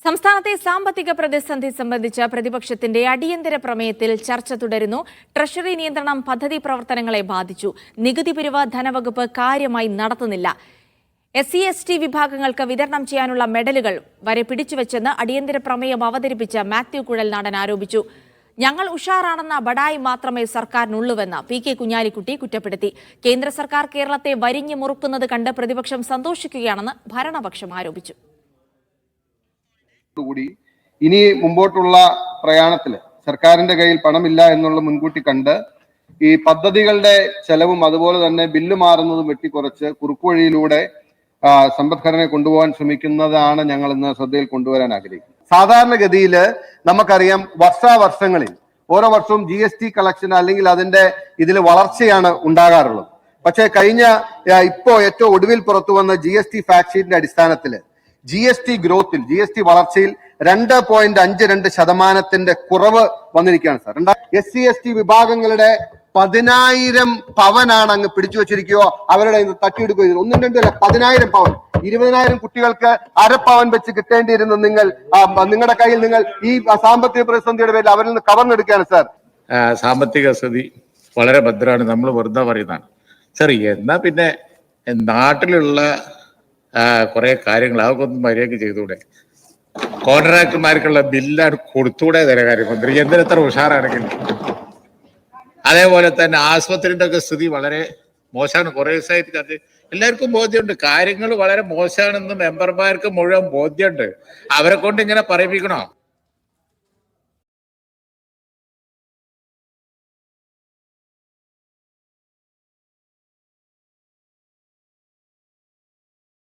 സംസ്ഥാനത്തെ സാമ്പത്തിക പ്രതിസന്ധി സംബന്ധിച്ച പ്രതിപക്ഷത്തിന്റെ അടിയന്തര പ്രമേയത്തിൽ ചർച്ച തുടരുന്നു. ട്രഷറി നിയന്ത്രണം പദ്ധതി പ്രവർത്തനങ്ങളെ ബാധിച്ചു. നികുതി പിരിവ് ധനവകുപ്പ് കാര്യമായി നടത്തുന്നില്ല. SC/ST വിഭാഗങ്ങൾക്ക് വിതരണം ചെയ്യാനുള്ള മെഡലുകൾ വരെ പിടിച്ചുവെച്ചെന്ന് അടിയന്തര പ്രമേയം അവതരിപ്പിച്ച മാത്യു കുഴൽനാടൻ ആരോപിച്ചു. ഞങ്ങൾ ഉഷാറാണെന്ന ബഡായി മാത്രമേ സർക്കാരിനുള്ളൂവെന്ന് PK കുഞ്ഞാലിക്കുട്ടി കുറ്റപ്പെടുത്തി. കേന്ദ്ര സർക്കാർ കേരളത്തെ വരിഞ്ഞു മുറുക്കുന്നത് കണ്ട് പ്രതിപക്ഷം സന്തോഷിക്കുകയാണെന്ന് ഭരണപക്ഷം ആരോപിച്ചു. കൂടി ഇനി മുമ്പോട്ടുള്ള പ്രയാണത്തില് സർക്കാരിന്റെ കയ്യിൽ പണമില്ല എന്നുള്ള മുൻകൂട്ടി കണ്ട് ഈ പദ്ധതികളുടെ ചെലവും അതുപോലെ തന്നെ ബില്ല് മാറുന്നതും വെട്ടിക്കുറച്ച് കുറുക്കുവഴിയിലൂടെ സമ്പദ്ഘടനയെ കൊണ്ടുപോകാൻ ശ്രമിക്കുന്നതാണ് ഞങ്ങൾ ഇന്ന് ശ്രദ്ധയിൽ കൊണ്ടുവരാൻ ആഗ്രഹിക്കുന്നത്. സാധാരണഗതിയിൽ നമുക്കറിയാം വർഷാവർഷങ്ങളിൽ ഓരോ വർഷവും GST കളക്ഷൻ അല്ലെങ്കിൽ അതിന്റെ ഇതിൽ വളർച്ചയാണ് ഉണ്ടാകാറുള്ളത്. പക്ഷേ ഇപ്പോ ഏറ്റവും ഒടുവിൽ പുറത്തു വന്ന GST ഫാക്ട് ഷീറ്റിന്റെ അടിസ്ഥാനത്തില് GST ഗ്രോത്തിൽ GST വളർച്ചയിൽ 2.52% കുറവ് വന്നിരിക്കുകയാണ് സാർ. SC/ST വിഭാഗങ്ങളുടെ 10,000 പവനാണ് അങ്ങ് പിടിച്ചു വെച്ചിരിക്കുകയോ അവരുടെ തട്ടിയെടുക്കുകയോ 1-2 10,000 പവൻ 20,000 കുട്ടികൾക്ക് അരപ്പവൻ വെച്ച് കിട്ടേണ്ടിയിരുന്ന നിങ്ങളുടെ കയ്യിൽ നിങ്ങൾ ഈ സാമ്പത്തിക പ്രതിസന്ധിയുടെ പേരിൽ അവരിൽ നിന്ന് കവർന്നെടുക്കുകയാണ് സാർ. സാമ്പത്തിക സ്ഥിതി വളരെ ഭദ്രമാണ്, നമ്മൾ വെറുതെ പറയുന്നതാണ് സാർ. എന്നാ പിന്നെ നാട്ടിലുള്ള കുറെ കാര്യങ്ങൾ അതൊക്കെ ഒന്ന് മര്യാദക്ക് ചെയ്തുകൂടെ? കോൺട്രാക്ടർമാർക്കുള്ള ബില്ലാണ് കൊടുത്തൂടെ ധനകാര്യമന്ത്രി? എന്തിനെത്ര ഉഷാറാണെങ്കിൽ. അതേപോലെ തന്നെ ആശുപത്രിയുടെ ഒക്കെ സ്ഥിതി വളരെ മോശമാണ്. കുറെ ദിവസമായിട്ട് എല്ലാവർക്കും ബോധ്യമുണ്ട് കാര്യങ്ങൾ വളരെ മോശമാണെന്ന് മെമ്പർമാർക്ക് മുഴുവൻ ബോധ്യമുണ്ട്. അവരെ കൊണ്ട് ഇങ്ങനെ പറയിപ്പിക്കണോ?